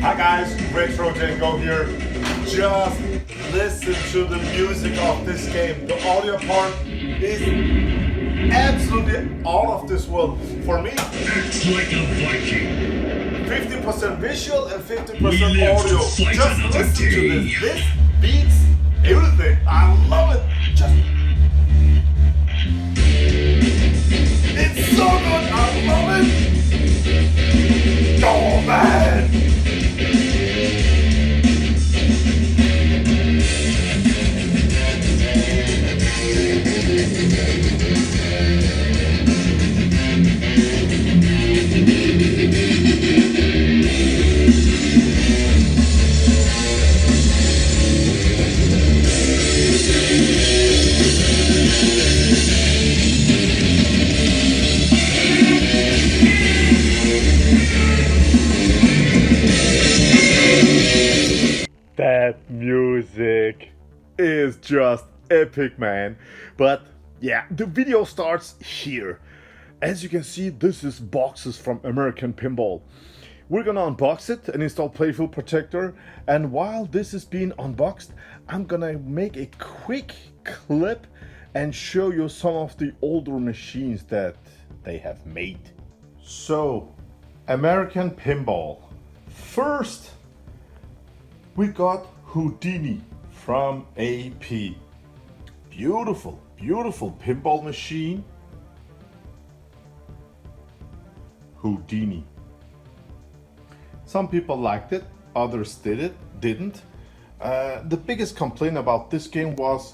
Hi guys, Retrocengo here. Just listen to the music of this game. The audio part is absolutely out of this world. For me, Act like a Viking. 50% visual and 50% We live to audio. fight Just another listen to day. this. This beats everything. I love it. It's so good. I love it. Oh man. That music is just epic, man. But yeah, the video starts here. As you can see, this is boxes from American Pinball. We're gonna unbox it and install Playful Protector. And while this is being unboxed, I'm gonna make a quick clip and show you some of the older machines that they have made. So, American Pinball. First, we got Houdini from AP. Beautiful, beautiful pinball machine. Houdini. Some people liked it, others didn't. The biggest complaint about this game was,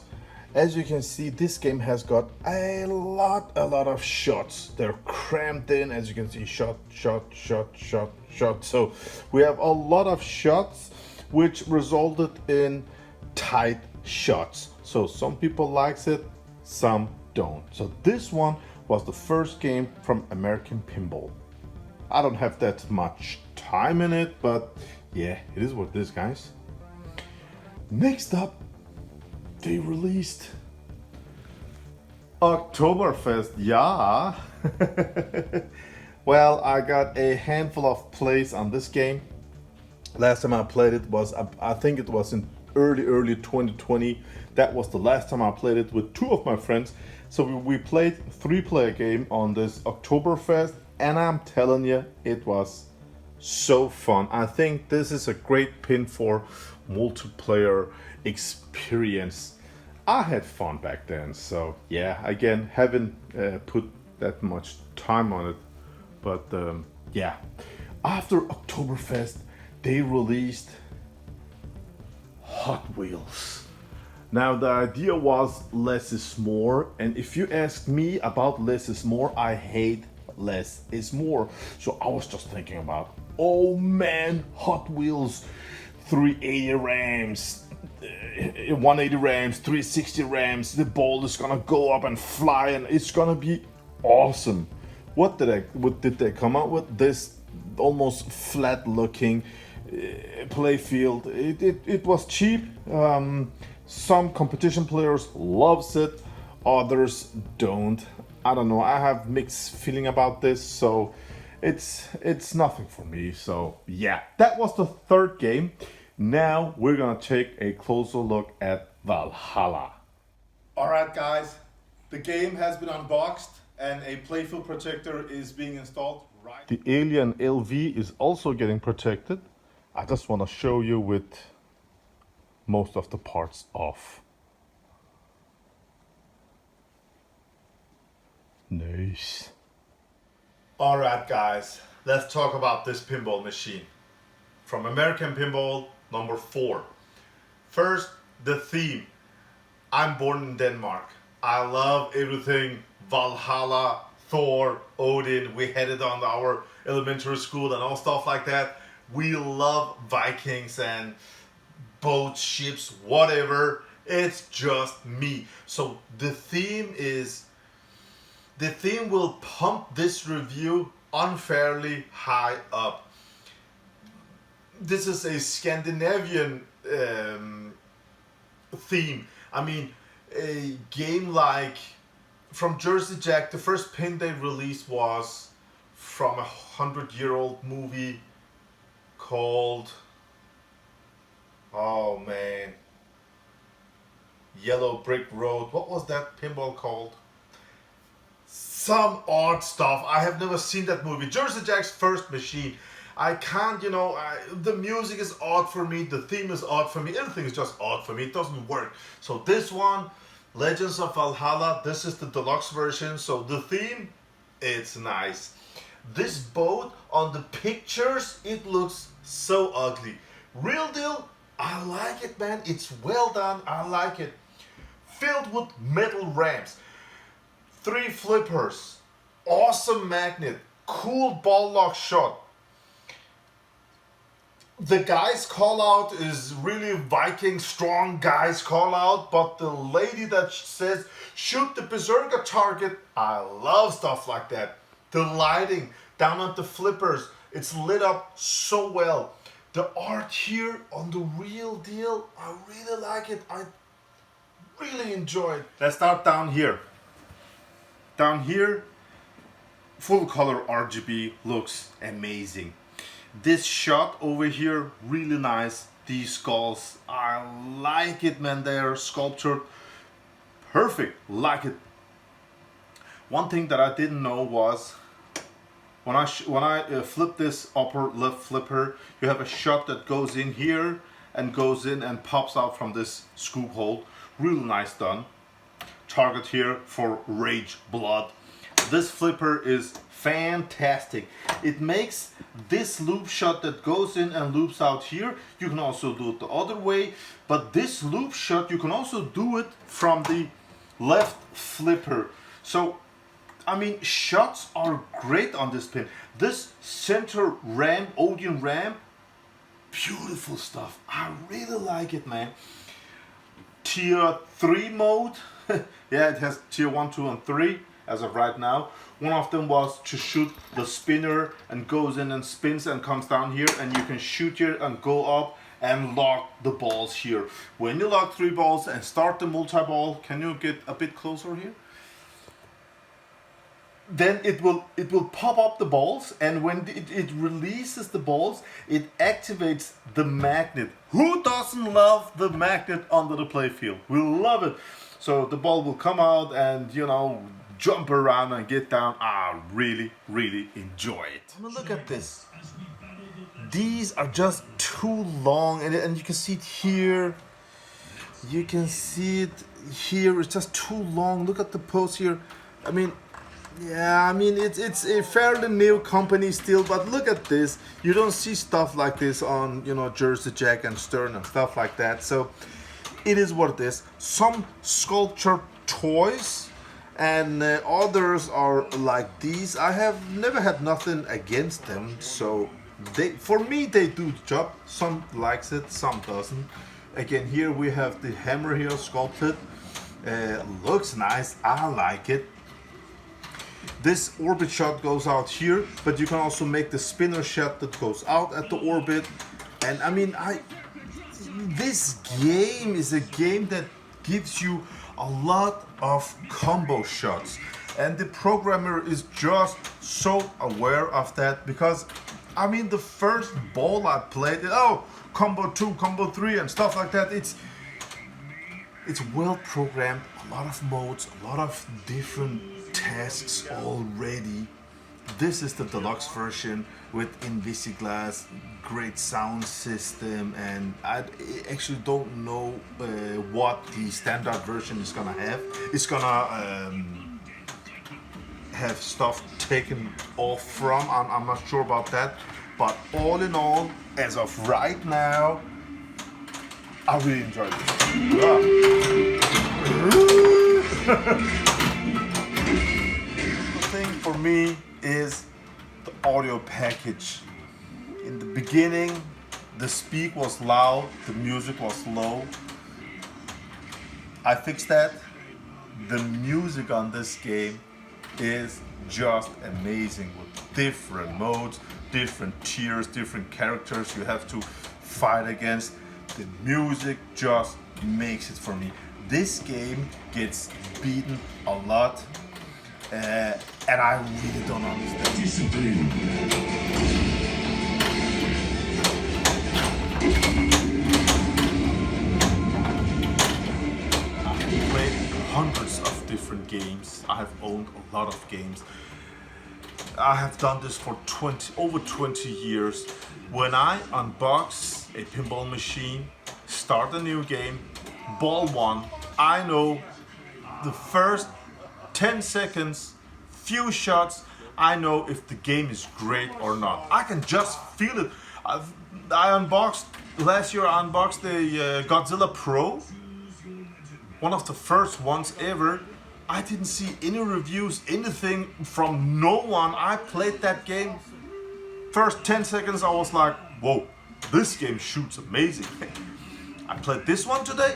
as you can see, this game has got a lot of shots. They're crammed in, as you can see, shot. So we have a lot of shots, which resulted in tight shots. So some people likes it, some don't. So this one was the first game from American Pinball. I don't have that much time in it, but yeah, it is what it is, guys. Next up, they released Oktoberfest, yeah. Well, I got a handful of plays on this game. Last time I played it was, I think it was in early 2020. That was the last time I played it with two of my friends. So we played 3-player game on this Oktoberfest, and I'm telling you, it was so fun. I think this is a great pin for multiplayer experience. I had fun back then, so yeah, again, haven't put that much time on it, but yeah. After Oktoberfest, they released Hot Wheels. Now the idea was less is more, and if you ask me about less is more, I hate less is more. So I was just thinking about, oh man, Hot Wheels, 380 rams, 180 rams, 360 rams, the ball is gonna go up and fly and it's gonna be awesome. What did they come out with? This almost flat looking play field. It was cheap. Some competition players loves it, others don't. I don't know. I have mixed feeling about this, so it's nothing for me. So yeah, that was the third game. Now we're gonna take a closer look at Valhalla. Alright guys, the game has been unboxed and a Playful Protector is being installed. Right. The Alien LV is also getting protected. I just want to show you with most of the parts off. Nice. Alright guys, let's talk about this pinball machine. From American Pinball, number 4. First, the theme. I'm born in Denmark. I love everything Valhalla, Thor, Odin. We had it on our elementary school and all stuff like that. We love Vikings and boats, ships, whatever. It's just me. So the theme will pump this review unfairly high up. This is a Scandinavian theme. I mean, a game like from Jersey Jack, the first pin they released was from a 100-year-old movie called, oh man, Yellow Brick Road. What was that pinball called? Some odd stuff. I have never seen that movie. Jersey Jack's first machine. I can't, the music is odd for me, the theme is odd for me, everything is just odd for me, it doesn't work. So this one, Legends of Valhalla, this is the deluxe version, so the theme, it's nice. This boat on the pictures, it looks so ugly. Real deal, I like it, man, it's well done, I like it. Filled with metal ramps, 3 flippers, awesome magnet, cool ball lock shot. The guy's call out is really Viking strong guy's call out, but the lady that says shoot the berserker target, I love stuff like that. The lighting down at the flippers, it's lit up so well. The art here on the real deal, I really like it. I really enjoy it. Let's start down here. Down here, full color RGB looks amazing. This shot over here, really nice. These skulls, I like it, man. They are sculptured perfect, like it. One thing that I didn't know was when I flip this upper left flipper, you have a shot that goes in here and goes in and pops out from this scoop hole. Really nice done. Target here for Rage Blood. This flipper is fantastic. It makes this loop shot that goes in and loops out here. You can also do it the other way, but this loop shot, you can also do it from the left flipper. So, I mean, shots are great on this pin. This center ram, Odeon ram, beautiful stuff. I really like it, man. Tier 3 mode. Yeah, it has tier 1, 2, and 3 as of right now. One of them was to shoot the spinner and goes in and spins and comes down here, and you can shoot here and go up and lock the balls here. When you lock 3 balls and start the multi-ball, can you get a bit closer here? Then it will pop up the balls, and when it releases the balls, it activates the magnet. Who doesn't love the magnet under the playfield? We love it. So the ball will come out and, jump around and get down. I really, really enjoy it. I mean, look at this. These are just too long, and you can see it here. You can see it here. It's just too long. Look at the pose here. I mean, yeah, I mean, it's a fairly new company still, but look at this. You don't see stuff like this on, Jersey Jack and Stern and stuff like that. So it is what it is. Some sculptured toys and others are like these. I have never had nothing against them. So for me, they do the job. Some likes it, some doesn't. Again, here we have the hammer here sculpted. Looks nice. I like it. This orbit shot goes out here, but you can also make the spinner shot that goes out at the orbit. And I mean, this game is a game that gives you a lot of combo shots. And the programmer is just so aware of that, because, I mean, the first ball I played, combo 2, combo 3 and stuff like that, it's well programmed, a lot of modes, a lot of different tasks already. This is the deluxe version with Invisiglass, great sound system, and I actually don't know what the standard version is gonna have. It's gonna have stuff taken off from, I'm not sure about that, but all in all, as of right now, I really enjoyed it. The thing for me is the audio package. In the beginning, the speak was loud, the music was low. I fixed that. The music on this game is just amazing, with different modes, different tiers, different characters you have to fight against. The music just makes it for me. This game gets beaten a lot, and I really don't understand. different games. I have owned a lot of games. I have done this for over 20 years. When I unbox a pinball machine, start a new game, ball one, I know the first 10 seconds, few shots, I know if the game is great or not. I can just feel it. Last year I unboxed the Godzilla Pro, one of the first ones ever. I didn't see any reviews, anything from no one. I played that game. First 10 seconds I was like, whoa, this game shoots amazing. I played this one today.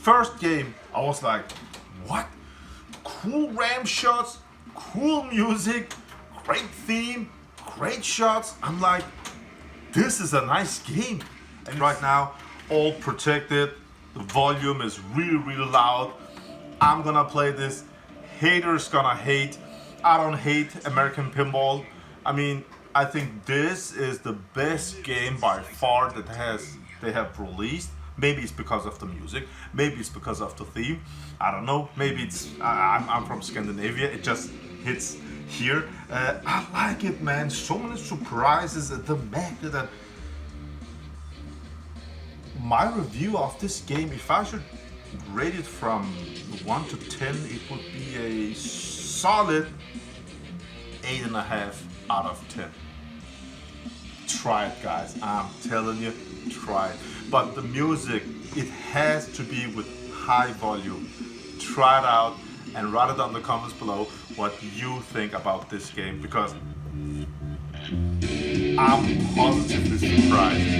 First game, I was like, what? Cool ram shots, cool music, great theme, great shots. I'm like, this is a nice game. And right now, all protected. The volume is really, really loud. I'm gonna play this. Haters gonna hate. I don't hate American Pinball. I mean, I think this is the best game by far that they have released. Maybe it's because of the music. Maybe it's because of the theme. I don't know. Maybe it's I'm from Scandinavia. It just hits here. I like it, man. So many surprises. The magnet. And my review of this game, if I should rate it from 1 to 10, it would be a solid 8.5 out of 10. Try it, guys. I'm telling you, try it. But the music, it has to be with high volume. Try it out and write it down in the comments below what you think about this game, because I'm positively surprised.